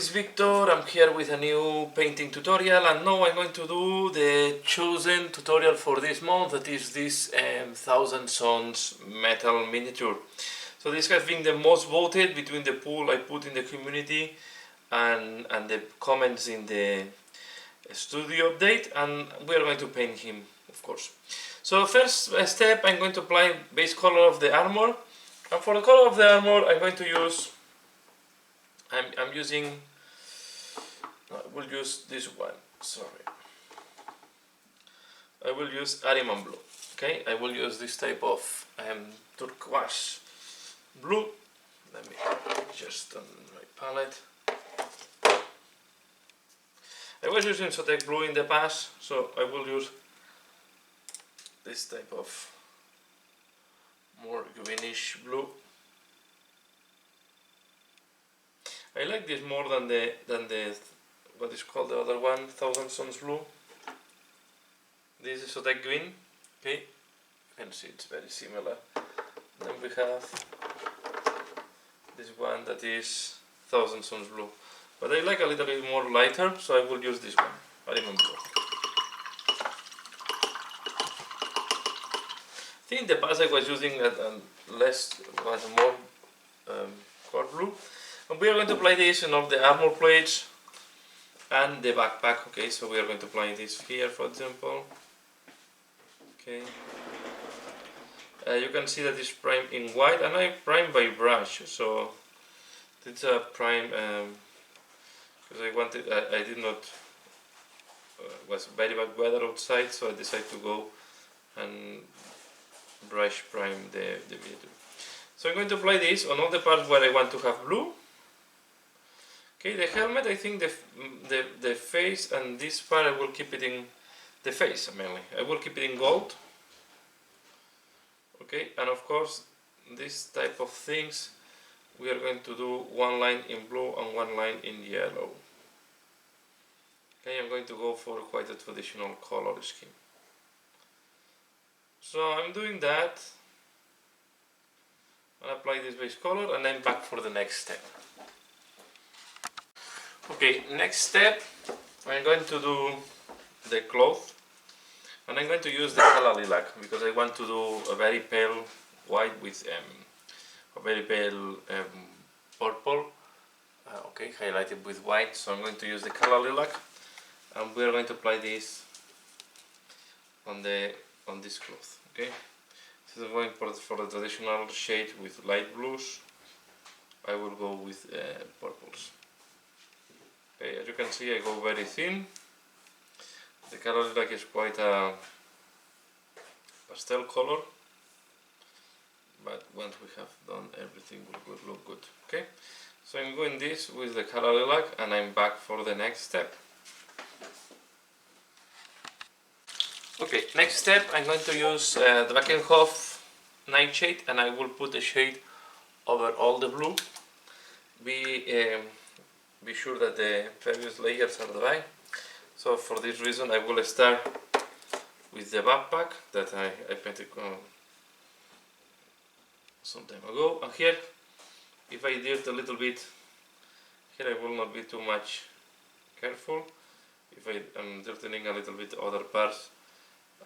is Victor. I'm here with a new painting tutorial, and now I'm going to do the chosen tutorial for this month, that is this Thousand Suns metal miniature. So this has been the most voted between the poll I put in the community and the comments in the studio update, and we are going to paint him, of course. So first step, I'm going to apply base color of the armor, and for the color of the armor I'm going to use I will use this one, sorry. I will use Ariman blue, okay? I will use this type of turquoise blue. Let me just on my palette. I was using Sotek blue in the past, so I will use this type of more greenish blue. I like this more than the what is called the other one, Thousand Suns blue. This is Sotek green, okay? You can see it's very similar. Then we have this one that is Thousand Suns blue, but I like a little bit more lighter, so I will use this one, Ariman blue. I think in the past I was using more core blue. And we are going to apply this in all the armor plates and the backpack. Okay, so we are going to apply this here, for example. Okay, you can see that it's primed in white, and I prime by brush. So it's a prime because I did not. Was very bad weather outside, so I decided to go and brush prime the miniature. So I'm going to apply this on all the parts where I want to have blue. Okay, the helmet, I think the face and this part I will keep it in the face mainly. I will keep it in gold. Okay, and of course this type of things we are going to do one line in blue and one line in yellow. Okay, I'm going to go for quite a traditional color scheme. So I'm doing that. I'll apply this base color and then back for the next step. Okay, next step, I'm going to do the cloth, and I'm going to use the color lilac because I want to do a very pale white with a very pale purple, okay, highlighted with white. So I'm going to use the color lilac, and we are going to apply this on this cloth. Okay, so I'm going for the traditional shade with light blues. I will go with purples. Okay, as you can see, I go very thin. The color lilac is quite a pastel color, but once we have done everything will look good. Okay, so I'm going this with the color lilac, and I'm back for the next step. Okay, next step, I'm going to use the Drakenhof Nightshade, and I will put the shade over all the blue. Be sure that the previous layers are dry. So for this reason I will start with the backpack that I painted some time ago. And here, if I dirt a little bit, here I will not be too much careful. If I am dirtying a little bit other parts,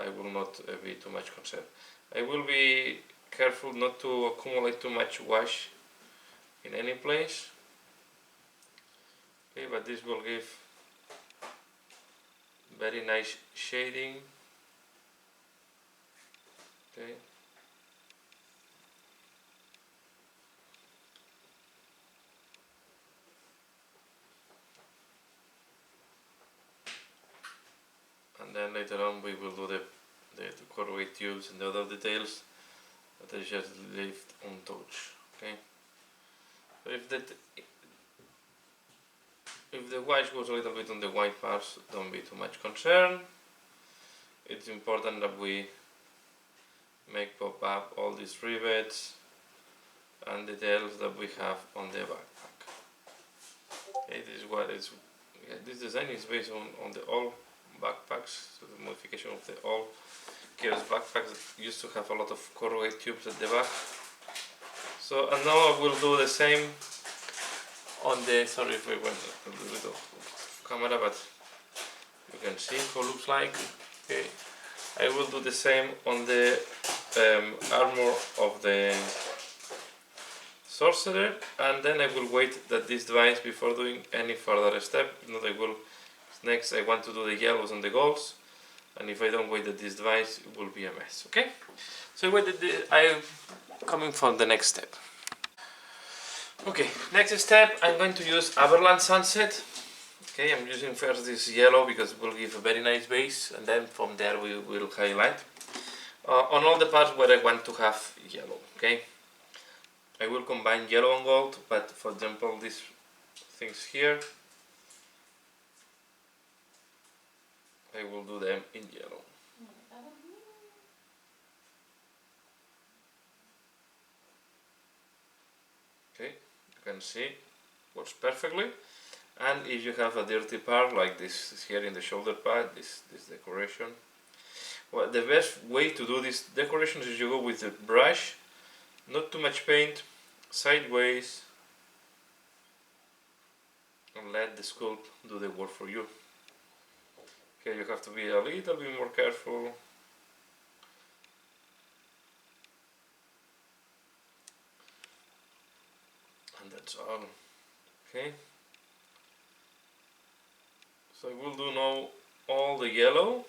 I will not be too much concerned. I will be careful not to accumulate too much wash in any place. Okay, but this will give very nice shading. Okay. And then later on we will do the corrugate tubes and the other details that I just left untouched. Okay. So if the wash goes a little bit on the white parts, don't be too much concerned. It's important that we make pop up all these rivets and details that we have on the backpack. Okay, this is what is. This design is based on the all backpacks, so the modification of the all Chaos backpacks that used to have a lot of corrugate tubes at the back. So, and now I will do the same on the, sorry if we went a little bit off camera, but you can see how it looks like. Okay, I will do the same on the armor of the Sorcerer, and then I will wait that this dries before doing any further step. If not, I will, next I want to do the yellows and the golds, and if I don't wait that this dries, it will be a mess. Okay, so I'm coming for the next step. Okay, next step, I'm going to use Aberland Sunset. Okay, I'm using first this yellow because it will give a very nice base, and then from there we will highlight on all the parts where I want to have yellow. Okay, I will combine yellow and gold, but for example these things here, I will do them in yellow. Okay, you can see works perfectly. And if you have a dirty part like this here in the shoulder pad, this decoration, well, the best way to do this decoration is you go with the brush, not too much paint, sideways, and let the sculpt do the work for you. Okay, you have to be a little bit more careful. And that's all. Okay. So I will do now all the yellow.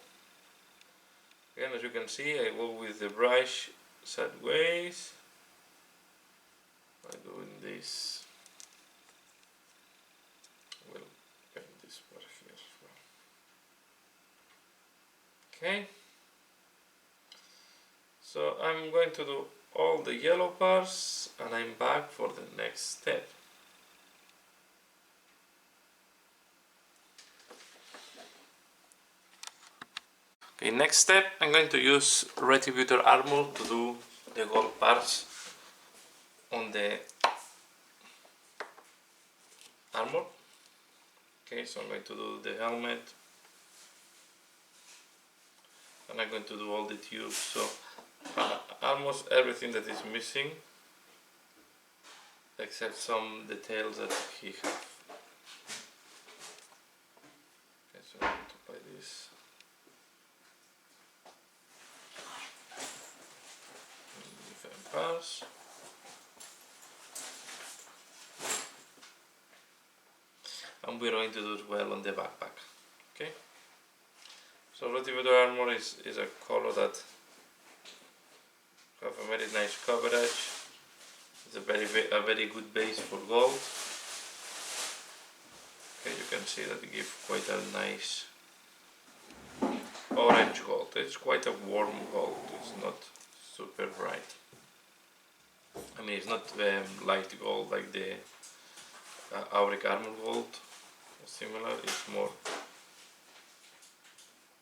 Again, as you can see, I go with the brush sideways. I'm doing this. I will paint this part here as well. Okay. So I'm going to do all the yellow parts, and I'm back for the next step. Okay, next step, I'm going to use Retributor Armor to do the gold parts on the armor. Okay, so I'm going to do the helmet, and I'm going to do all the tubes, so almost everything that is missing, except some details that he has. Okay, so I'm going to apply this. Different parts. And we're going to do it well on the backpack. Okay. So Retributor Armor is a color that have a very nice coverage. It's a very good base for gold. Okay, you can see that it gives quite a nice orange gold. It's quite a warm gold. It's not super bright. I mean, it's not light gold like the Auric Armor Gold. Similar, it's more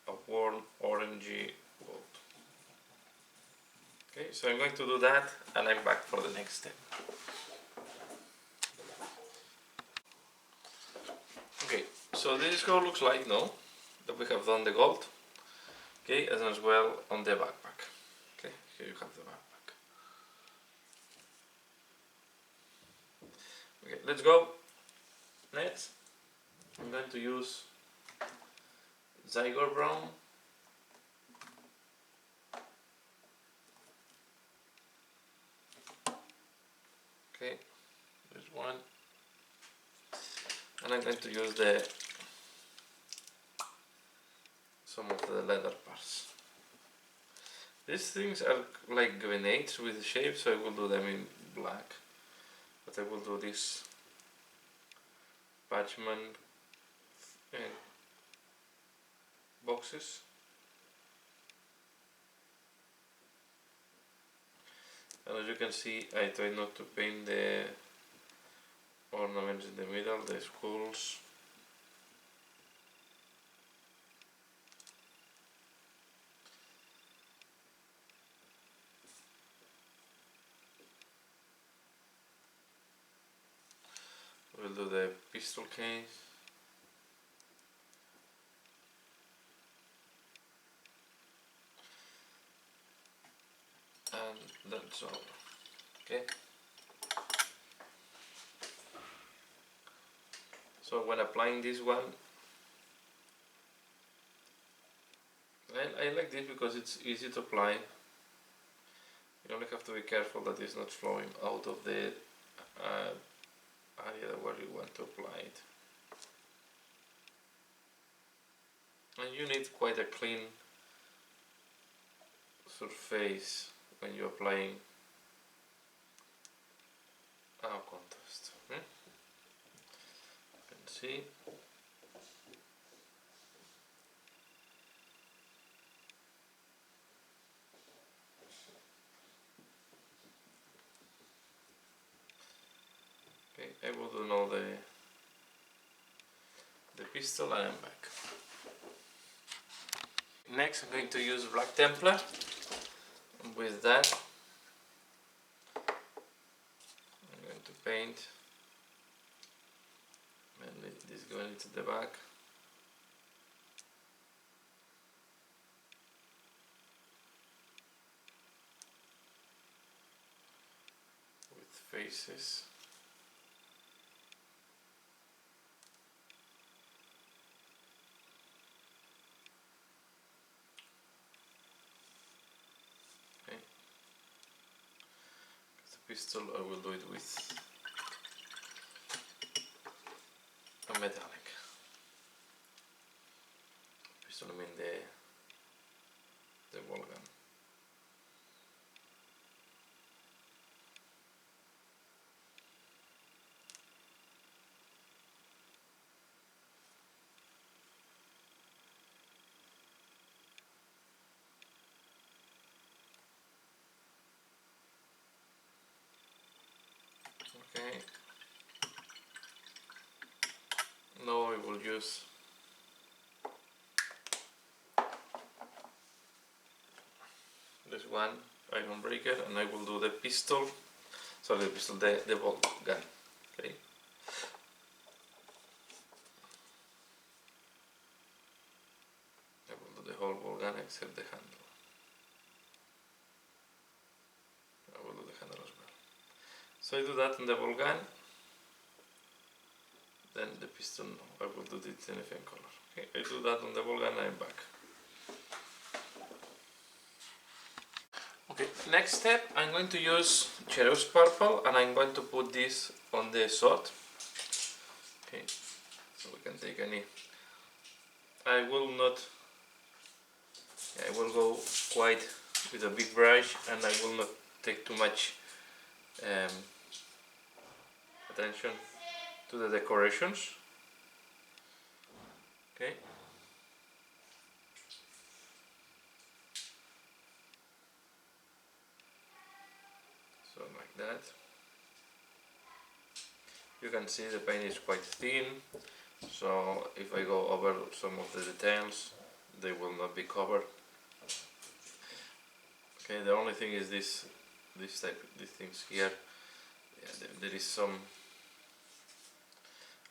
a warm orangey gold. Okay, so I'm going to do that, and I'm back for the next step. Okay, so this is how it looks like now that we have done the gold. Okay, and as well on the backpack. Okay, here you have the backpack. Okay, let's go. Next, I'm going to use Zygor Brown. Okay, there's one. And I'm going to use some of the leather parts. These things are like grenades with shape, so I will do them in black. But I will do this parchment boxes. And as you can see, I try not to paint the ornaments in the middle, the skulls. We'll do the pistol case. And that's all. Okay. So when applying this one, I like this because it's easy to apply. You only have to be careful that it's not flowing out of the area where you want to apply it. And you need quite a clean surface when you're applying our contrast. You can see. Okay, I will do now the pistol and I'm back. Next I'm going to use Black Templar. And with that I'm going to paint mainly this going into the back. With faces. Okay. The pistol I will do it with a metallic. Pistol I mean the ball gun. Okay. Now I will use this one iron breaker and I will do the pistol, the ball gun. Okay. I will do the whole ball gun except the handle. I will do the handle as well. So I do that on the ball gun. Then the piston, I will do it in a different color. Okay, I do that on the ball gun and I'm back. Okay, next step, I'm going to use Cheryl's purple and I'm going to put this on the sword. Okay, so we can take any. I will go quite with a big brush and I will not take too much attention to the decorations. Okay. So like that. You can see the paint is quite thin, so if I go over some of the details, they will not be covered. Okay, the only thing is these things here. Yeah, there is some.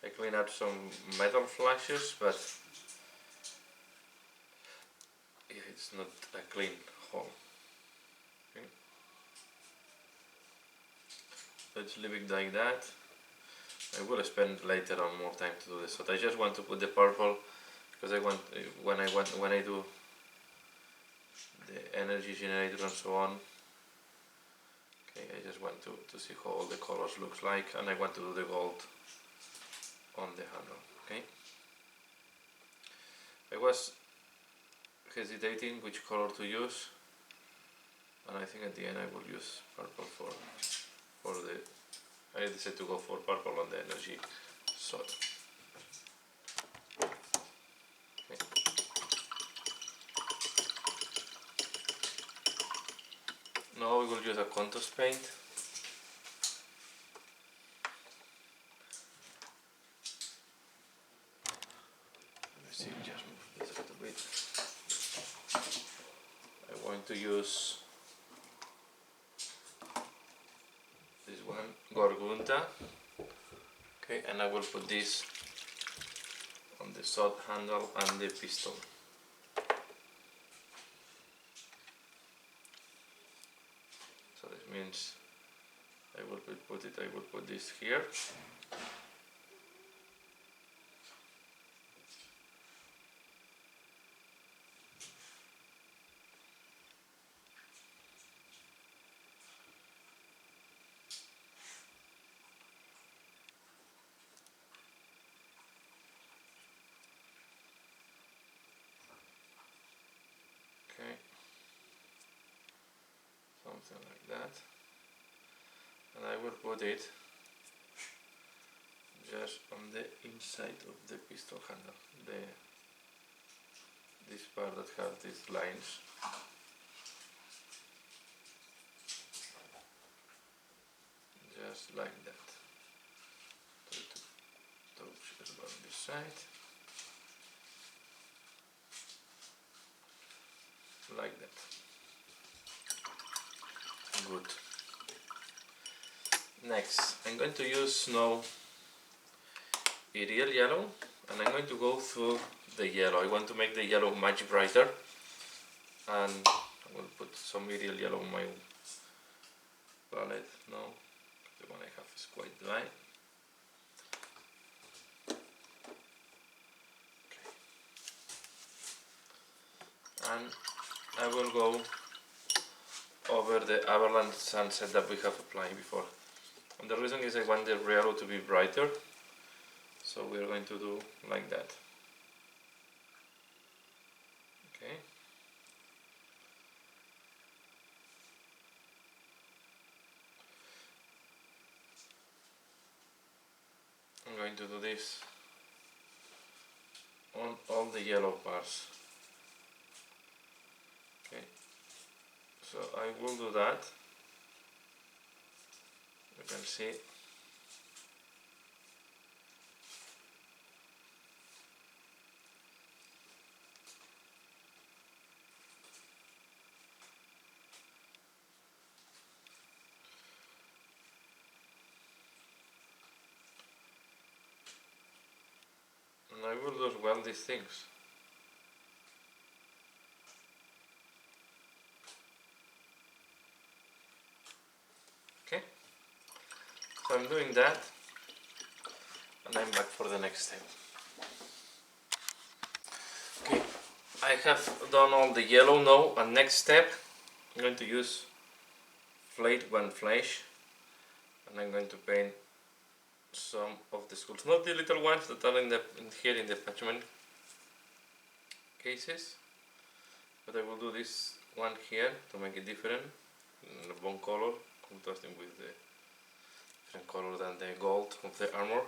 I clean up some metal flashes, but yeah, it's not a clean hole. Okay. Let's leave it like that. I will spend later on more time to do this, but I just want to put the purple because I want when I do the energy generator and so on. Okay, I just want to see how all the colors looks like, and I want to do the gold on the handle. Okay. I was hesitating which color to use, and I think at the end I will use purple for the. I decided to go for purple on the energy sword. Okay. Now we will use a contrast paint. Let me see, just move this a little bit. I'm going to use this one, Gorgunta. Okay, and I will put this on the sword handle and the pistol. So this means I will put this here. something like that, and I will put it just on the inside of the pistol handle, this part that has these lines. Just like that. Try to touch as well this side. Like that. Good. Next, I'm going to use now Arial yellow, and I'm going to go through the yellow. I want to make the yellow much brighter, and I will put some Arial yellow on my palette now. The one I have is quite dry. Okay. And I will go over the Avalanche sunset that we have applied before. And the reason is I want the yellow to be brighter, so we are going to do like that. Okay. I'm going to do this on all the yellow parts. Okay. So I will do that. You can see. And I will do as well these things. Okay. So I'm doing that, and I'm back for the next step. Okay, I have done all the yellow now, and next step I'm going to use Flayed One Flesh, and I'm going to paint some of the skulls, not the little ones that are here in the parchment cases, but I will do this one here to make it different, in the bone color, contrasting with the different color than the gold of the armor.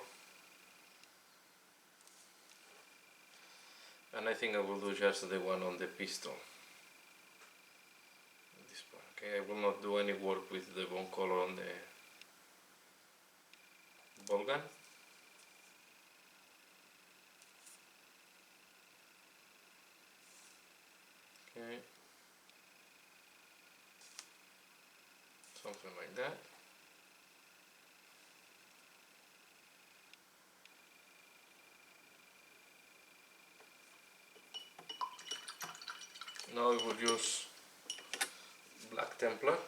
And I think I will do just the one on the pistol. This part. Okay, I will not do any work with the bone color on the ball gun. Okay. Something like that. Now I will use Black Templar.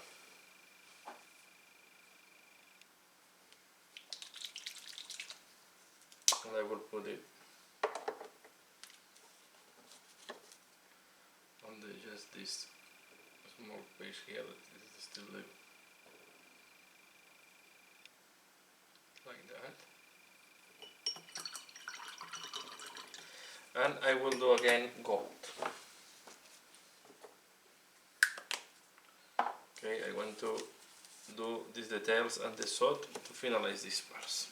And I will put it on just this small piece here that is still like that. And I will do again gold. Okay, I want to do these details and the sword to finalize these parts.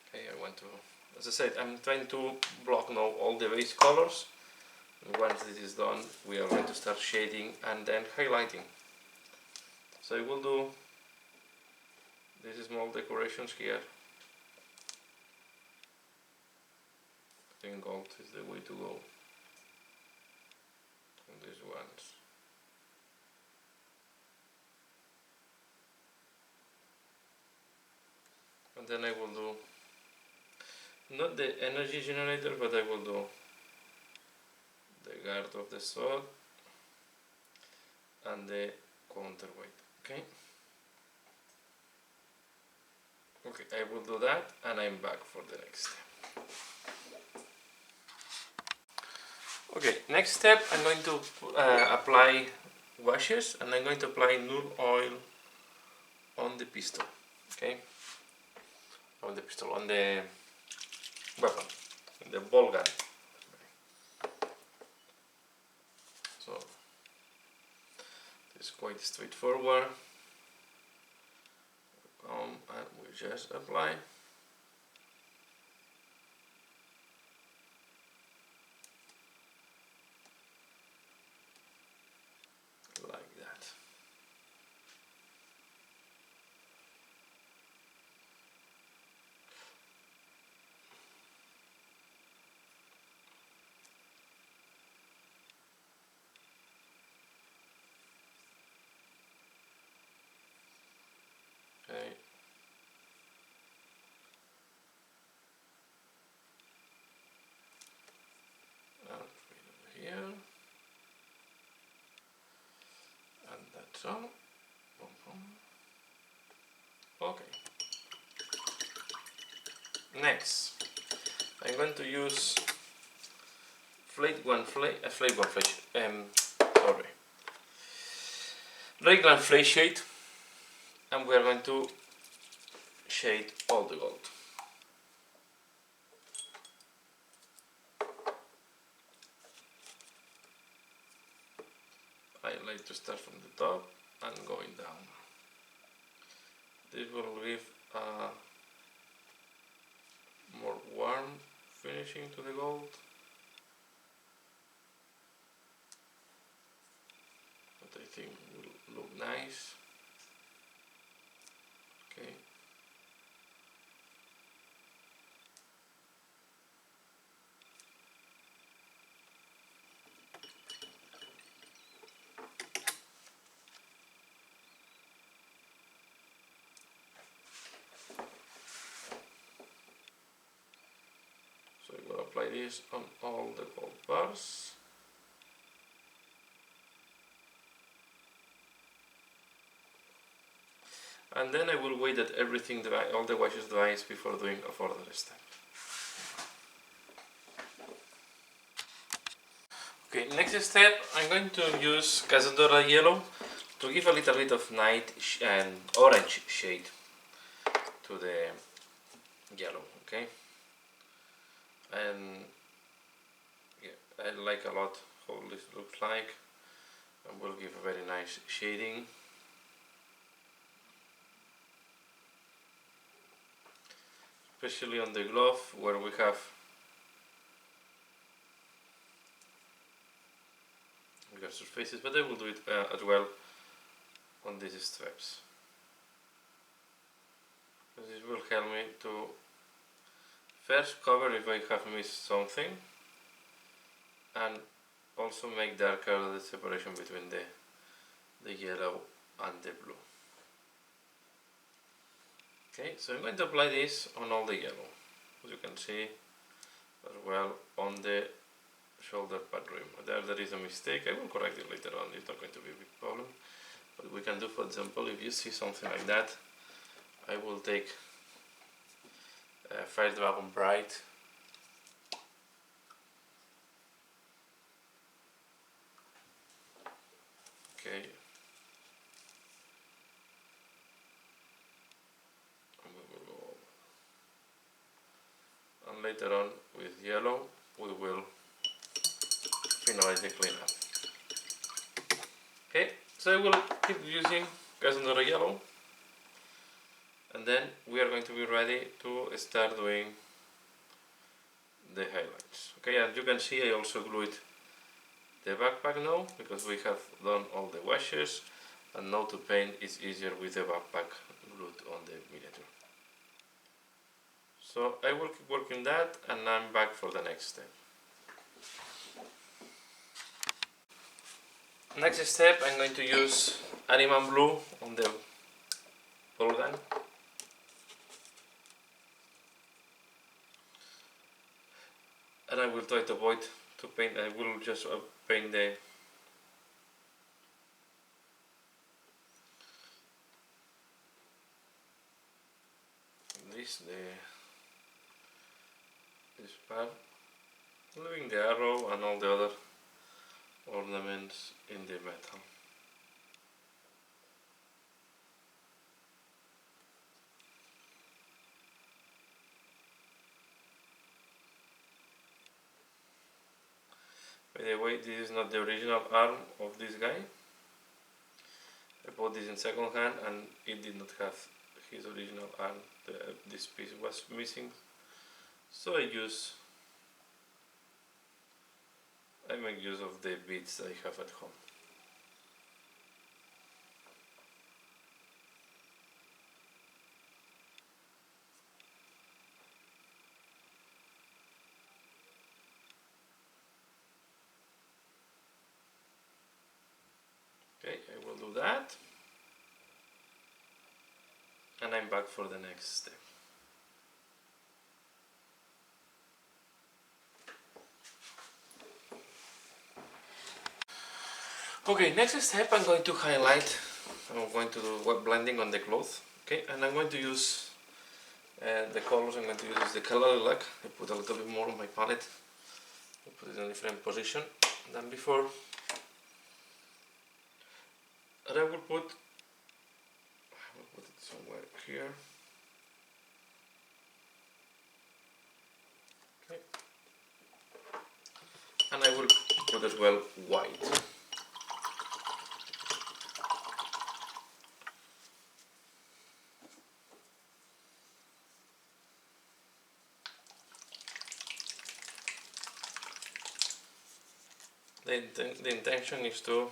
Okay, I want to, as I said, I'm trying to block now all the base colors. And once this is done, we are going to start shading and then highlighting. So I will do these small decorations here. I think gold is the way to go on these ones. And then I will do not the energy generator, but I will do the guard of the sword and the counterweight. Okay. Okay, I will do that, and I'm back for the next step. Okay, next step, I'm going to apply washes, and I'm going to apply null oil on the pistol. Okay. On the pistol, on the weapon, the ball gun. So it's quite straightforward. come and we just apply. Like that. Okay. And over here. And that's all. Boom, boom. Okay. Next, I'm going to use Raygun Flake Shade, and we are going to shade all the gold. I like to start from the top and going down. This will give a more warm finishing to the gold. That I think will look nice. Okay. So I'm going to apply this on all the gold bars. And then I will wait that everything dry, all the washes dries before doing a further step. Okay, next step I'm going to use Cazadora Yellow to give a little bit of night and orange shade to the yellow, okay? And yeah, I like a lot how this looks like, and will give a very nice shading. Especially on the glove where we have surfaces, but I will do it as well on these straps. This will help me to first cover if I have missed something, and also make darker the separation between the yellow and the blue. Okay, so I'm going to apply this on all the yellow, as you can see, as well on the shoulder pad rim. There is a mistake. I will correct it later on. It's not going to be a big problem. What we can do, for example, if you see something like that, I will take Fire Dragon Bright. Okay. And we will go over. And later on with yellow, we will finalize the cleanup. Okay, so I will keep using Cazadora Yellow, and then we are going to be ready to start doing the highlights. Okay, as you can see, I also glued the backpack now, because we have done all the washes, and now to paint is easier with the backpack glued on the miniature. So I will keep working that, and I'm back for the next step. Next step, I'm going to use Animan Blue on the ball gun. And I will try to avoid to paint, I will just paint this part, leaving the arrow and all the other ornaments in the metal. By the way, this is not the original arm of this guy. I bought this in second hand and it did not have his original and this piece was missing, so I make use of the beads I have at home. Okay, I will do that, and I'm back for the next step. Okay, next step I'm going to highlight, I'm going to do wet blending on the cloth, okay, and I'm going to use the colors I'm going to use is the color lilac. I put a little bit more on my palette, I put it in a different position than before, and I will put it somewhere here, okay, and I will put as well white. The intention is to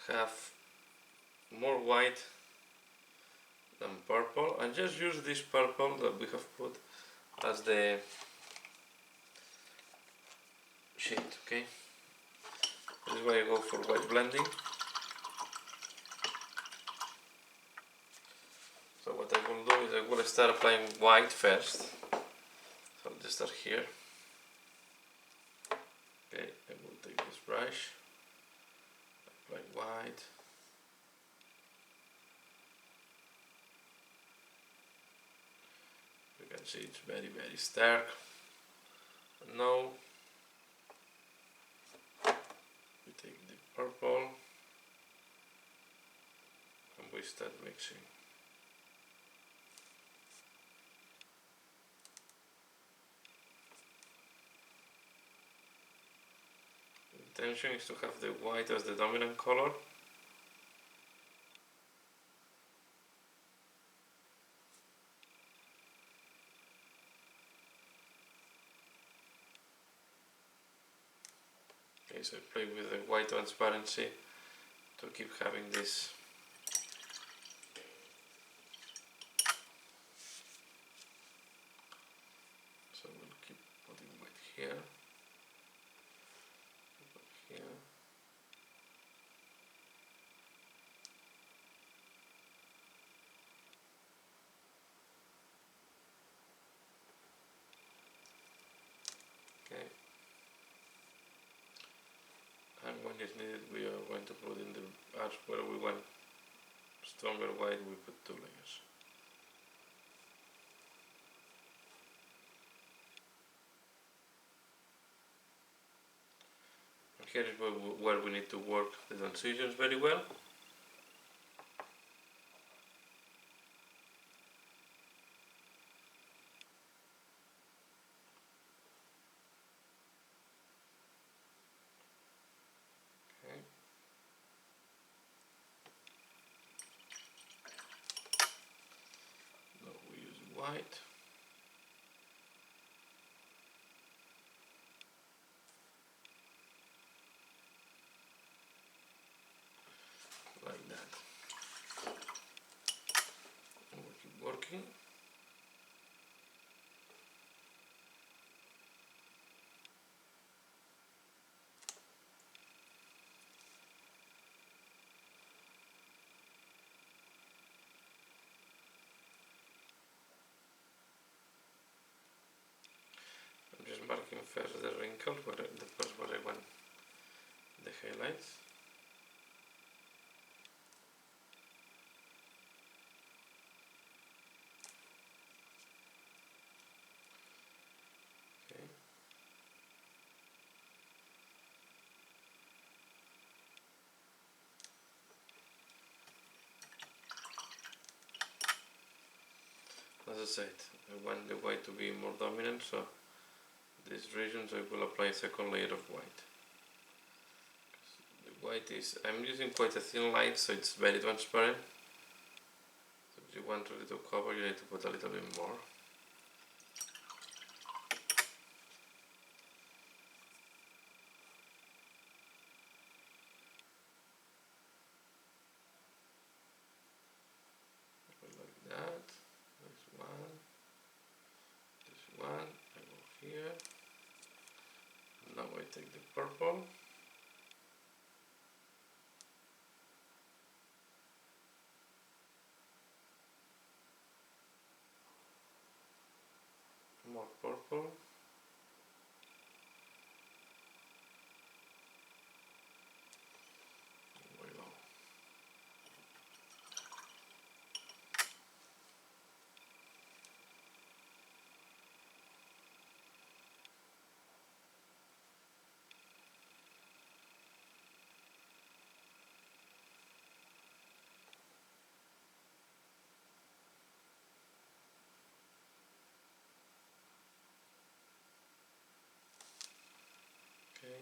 have more white than purple, and just use this purple that we have put as the shade, okay? This is why I go for white blending. So what I will do is I will start applying white first. So I'll just start here. Okay, I will take this brush, apply white. You can see it's very stark. And now we take the purple and we start mixing. The intention is to have the white as the dominant color. Okay, so I play with the white transparency to keep having this. So we'll keep putting white here, here. Okay. And when it's needed, we are going to put in the parts where we want stronger white, we put 2 layers. And here is where we need to work the transitions very well. Okay. Now we use white. Like that. And we keep working. I'm just marking first the wrinkle, the part where I want the highlights. Okay. As I said, I want the white to be more dominant, so these regions I will apply a second layer of white. The white is, I'm using quite a thin light, so it's very transparent. So you want really to cover, you need to put a little bit more. Like that. This one, I go here. Now I take the purple. More purple. There we go. Okay.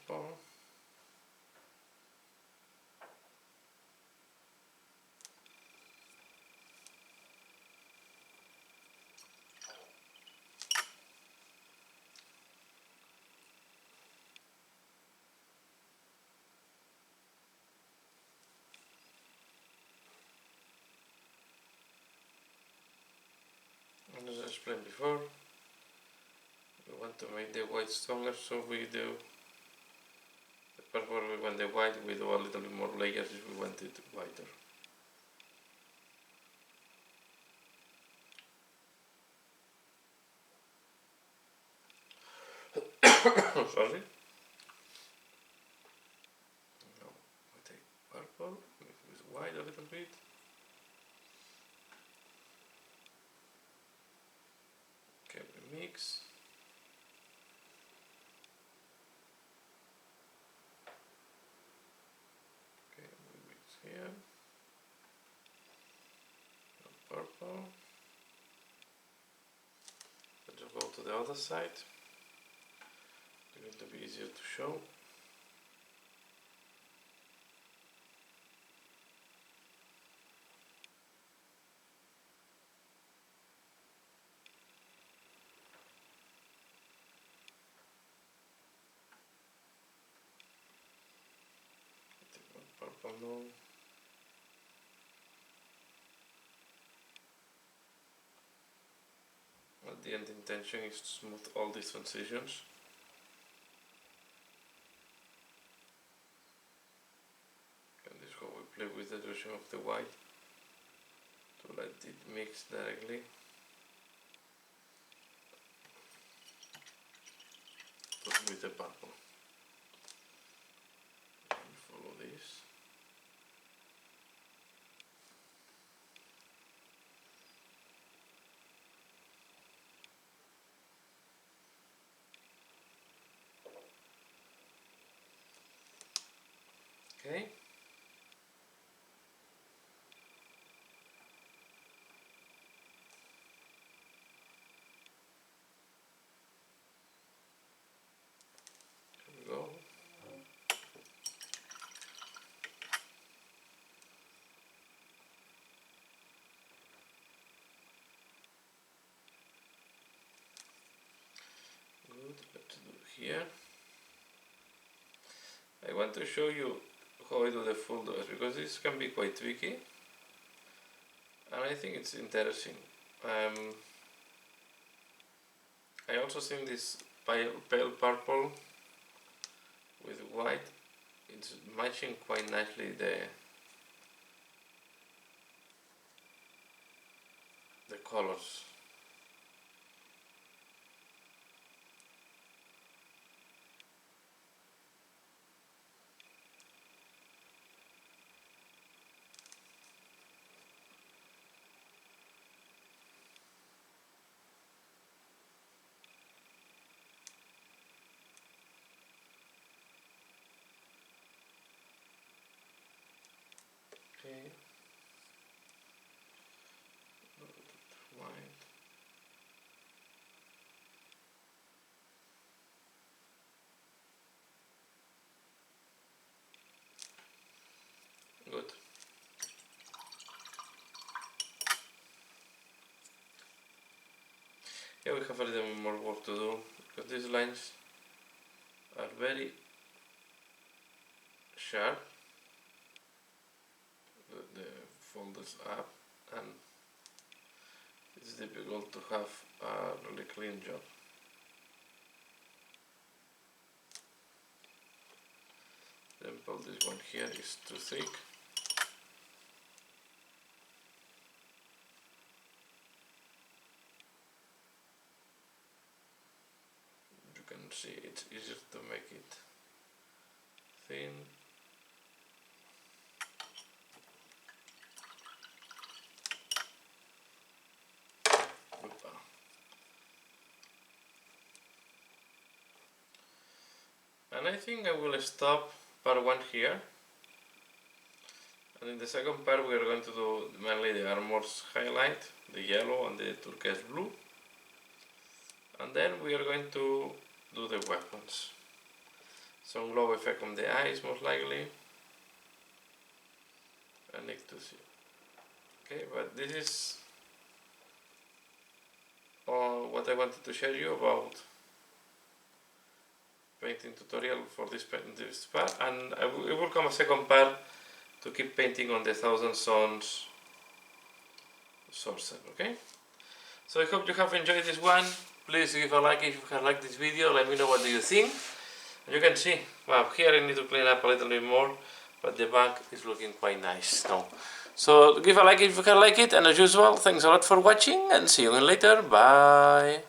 Purple. And as I explained before, we want to make the white stronger, so we do the purple, we want the white, we do a little bit more layers if we want it whiter. Sorry. Now we take purple, mix with white a little bit. Okay, we mix. Okay, we mix here. Now purple. Let's just go to the other side. It's going to be easier to show. Take one purple now. At the end, the intention is to smooth all these transitions. And this is how we play with the direction of the white to let it mix directly. With the purple. And follow this. Okay. Here we go. Good, let's do here. I want to show you how I do the full dose because this can be quite tricky and I think it's interesting. I also think this pale purple with white, it's matching quite nicely the colors. Here we have a little bit more work to do because these lines are very sharp. The folders up, and it's difficult to have a really clean job. Example, this one here is too thick. You can see it's easier to make it thin. And I think I will stop part 1 here, and in the second part we are going to do mainly the armors highlight, the yellow and the turquoise blue, and then we are going to do the weapons. Some glow effect on the eyes most likely. I need to see. Okay, but this is all what I wanted to share you about painting tutorial for this part, and it will come a second part to keep painting on the Thousand Sons Sorcerer. Okay, so I hope you have enjoyed this one. Please give a like if you have liked this video. Let me know what do you think. And you can see, well, here I need to clean up a little bit more, but the back is looking quite nice now. So give a like if you can like it, and as usual, thanks a lot for watching, and see you again later. Bye.